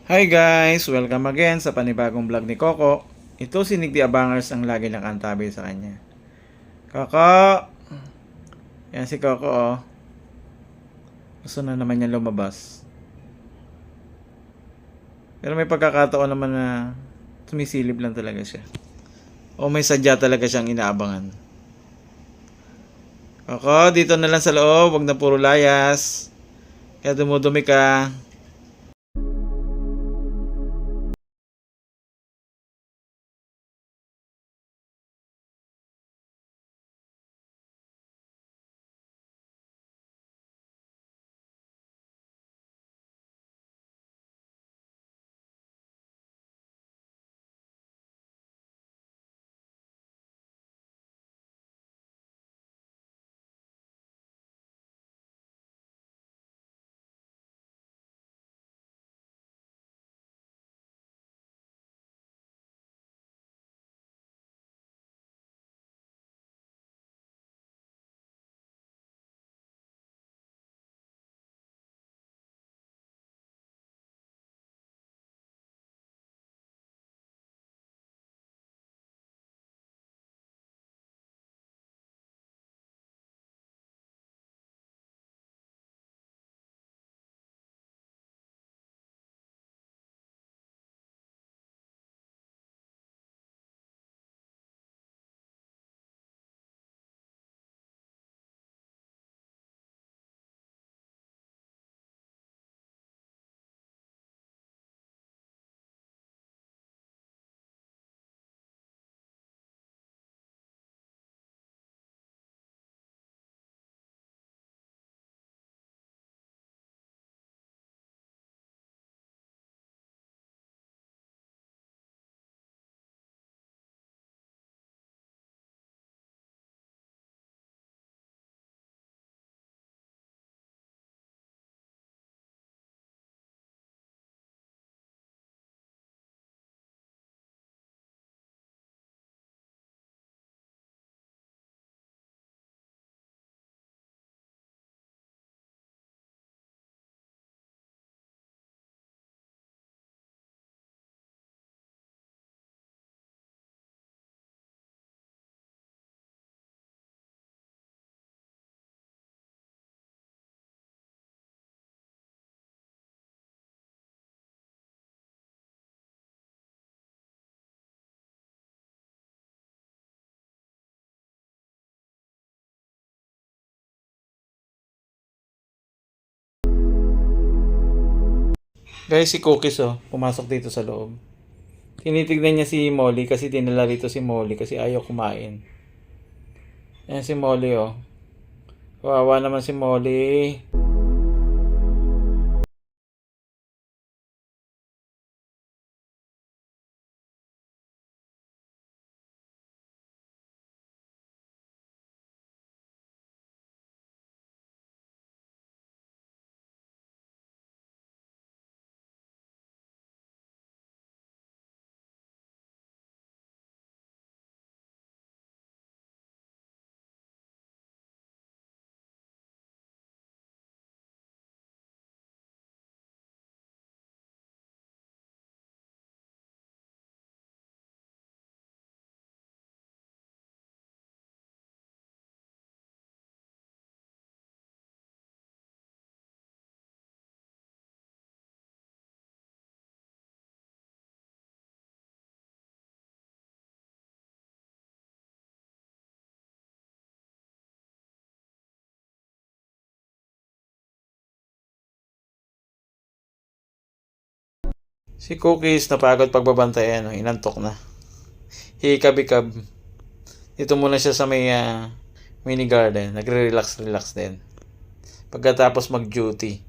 Hi guys! Welcome again sa panibagong vlog ni Coco. Ito si Nick the Abangers ang lagi nakantabi sa kanya. Coco! Yan si Coco oh. Gusto na naman niya lumabas. Pero may pagkakataon naman na sumisilip lang talaga siya. O may sadya talaga siyang inaabangan. Coco, dito na lang sa loob. Huwag na puro layas. Kaya dumudumi ka. Guys, si Cookies oh, pumasok dito sa loob. Tinitignan niya si Molly kasi dinala rito si Molly kasi ayaw kumain. Ayan si Molly oh. Kawawa naman si Molly. Si Cookies napagod pagbabantayan, oh, inantok na. Hikab-ikab. Dito muna siya sa may mini garden. Nagre-relax din. Pagkatapos mag-duty.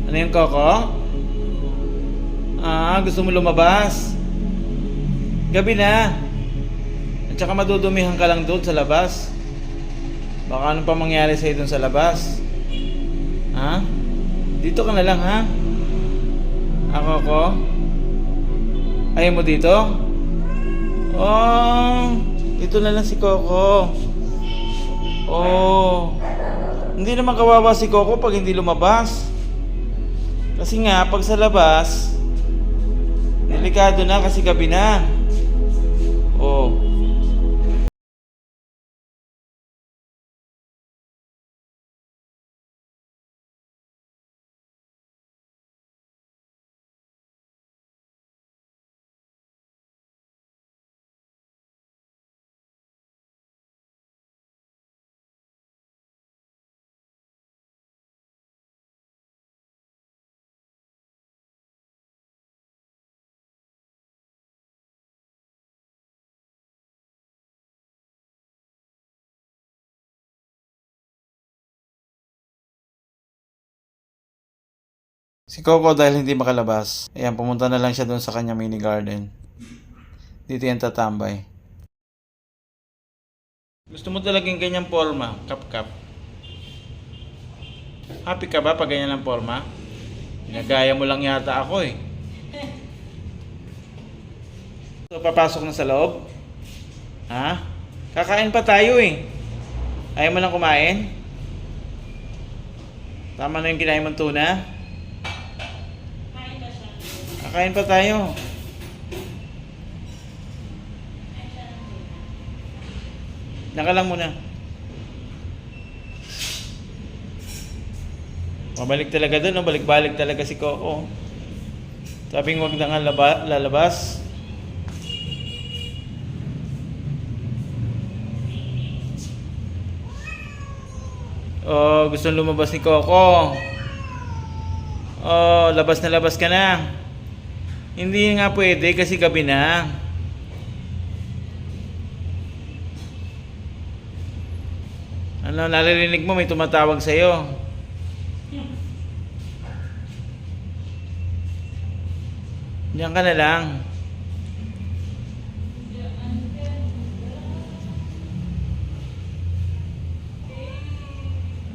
Ano yung Coco? Gusto mo lumabas? Gabi na. At saka madudumihan ka lang doon sa labas. Baka ano pa mangyari sa'yo doon sa labas? Ha? Dito ka na lang ha? Ako ko? Ayaw mo dito? Oh, dito na lang si Coco. Oh, hindi naman kawawa si Coco pag hindi lumabas. Kasi nga, pag sa labas, delikado na kasi gabi na. Oh, si Coco dahil hindi makalabas. Ayan, pumunta na lang siya doon sa kanya mini garden. Dito yan tatambay. Gusto mo talagang ganyang forma, kap-kap. Happy ka ba pag ganyan ang forma? Ginagaya mo lang yata ako eh. So, papasok na sa loob? Ha? Kakain pa tayo eh. Ayaw mo lang kumain? Tama na yung kinain mong tuna? Kakain pa tayo. Naka lang muna. Mabalik talaga doon, no? Balik-balik talaga si Coco. Sabing wag na nga lalabas. Oh, gusto lumabas ni Coco. Oh, labas na labas ka na. Hindi nga pwede kasi gabi na. Ano, naririnig mo may tumatawag sa'yo. Diyan ka na lang.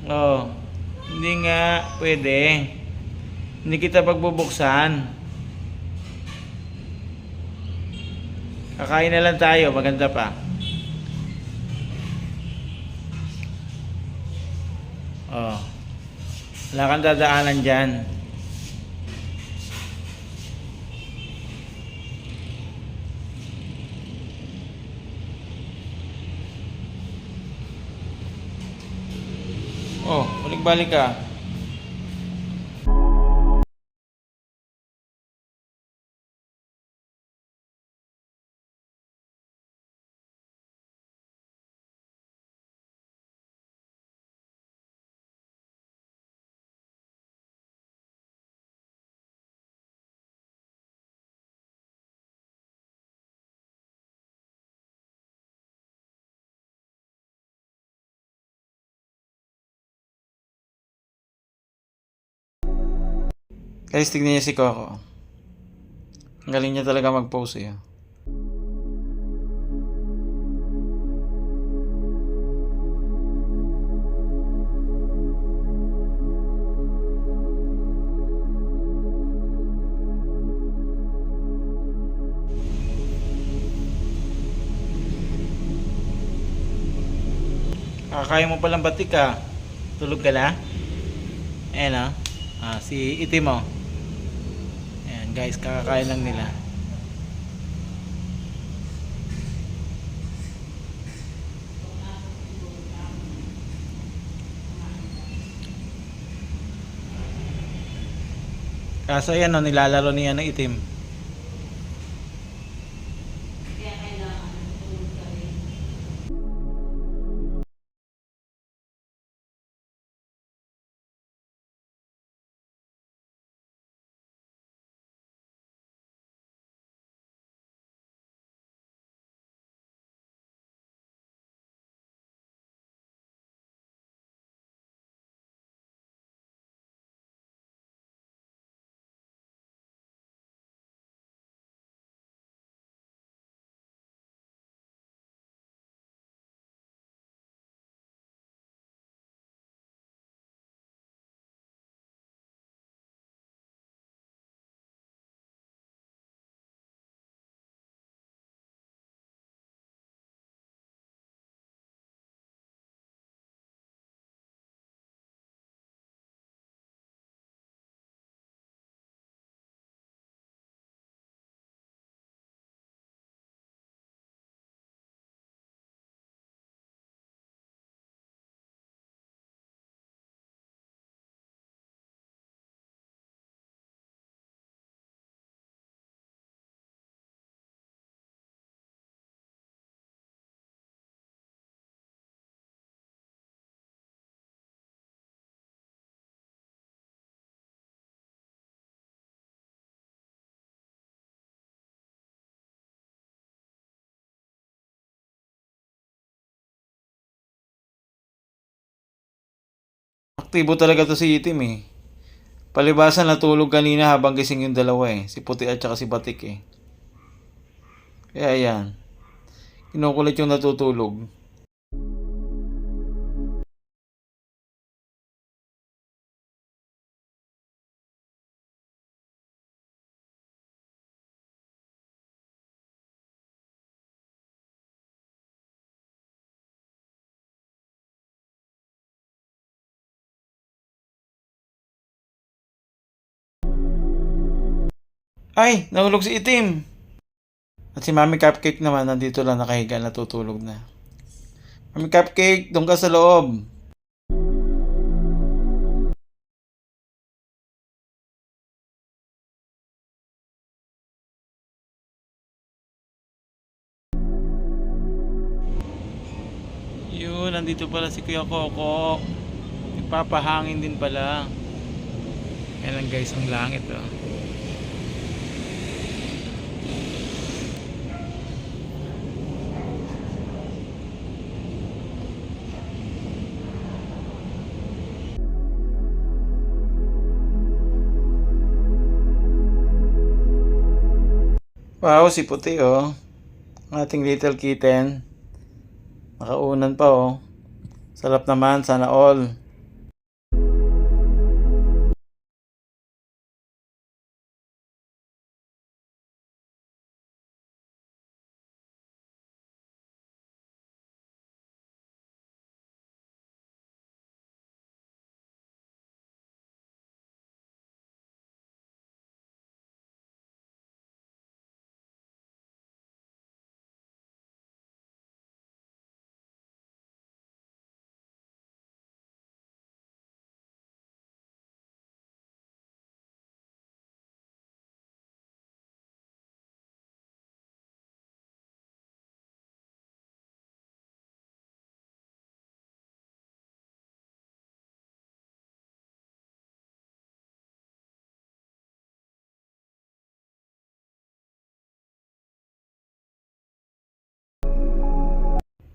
Oh, hindi nga pwede. Hindi kita pagbubuksan. Kakain na lang tayo, maganda pa. Oh, wala kang dadaanan dyan. Oh, balik-balik ka. Guys, tignan niyo si Coco. Ang galing niya talaga mag-pose eh. Kakaya mo palang batik ka. Tulog ka na? Ayan o. Si itim mo. Ayan guys, kakakain lang nila. Kaso yan o, nilalaro niya ng itim. Aktibo talaga to si Itim eh. Palibasan natulog kanina habang gising yung dalawa eh. Si Puti at saka si Batik eh. Kaya yan. Kinukulit yung natutulog. Ay! Nahulog si Itim! At si Mami Cupcake naman nandito lang nakahiga, natutulog na. Mami Cupcake, doon ka sa loob. Yun, nandito pala si Kuya Coco. Nagpapahangin din pala. Yan lang guys ang langit oh. Wow, si Puti oh. Ang ating little kitten. Nakaunan pa oh. Sarap naman, sana all.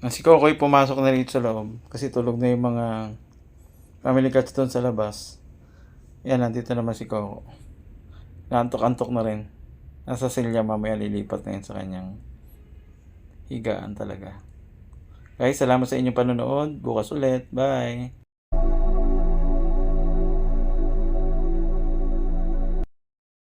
Si Kokoy pumasok na rito sa loob kasi tulog na yung mga family cats doon sa labas. Yan, nandito naman si Coco. Naantok-antok na rin. Nasa silya, mamaya lilipat na yun sa kanyang higaan talaga. Guys, salamat sa inyong panonood. Bukas ulit. Bye!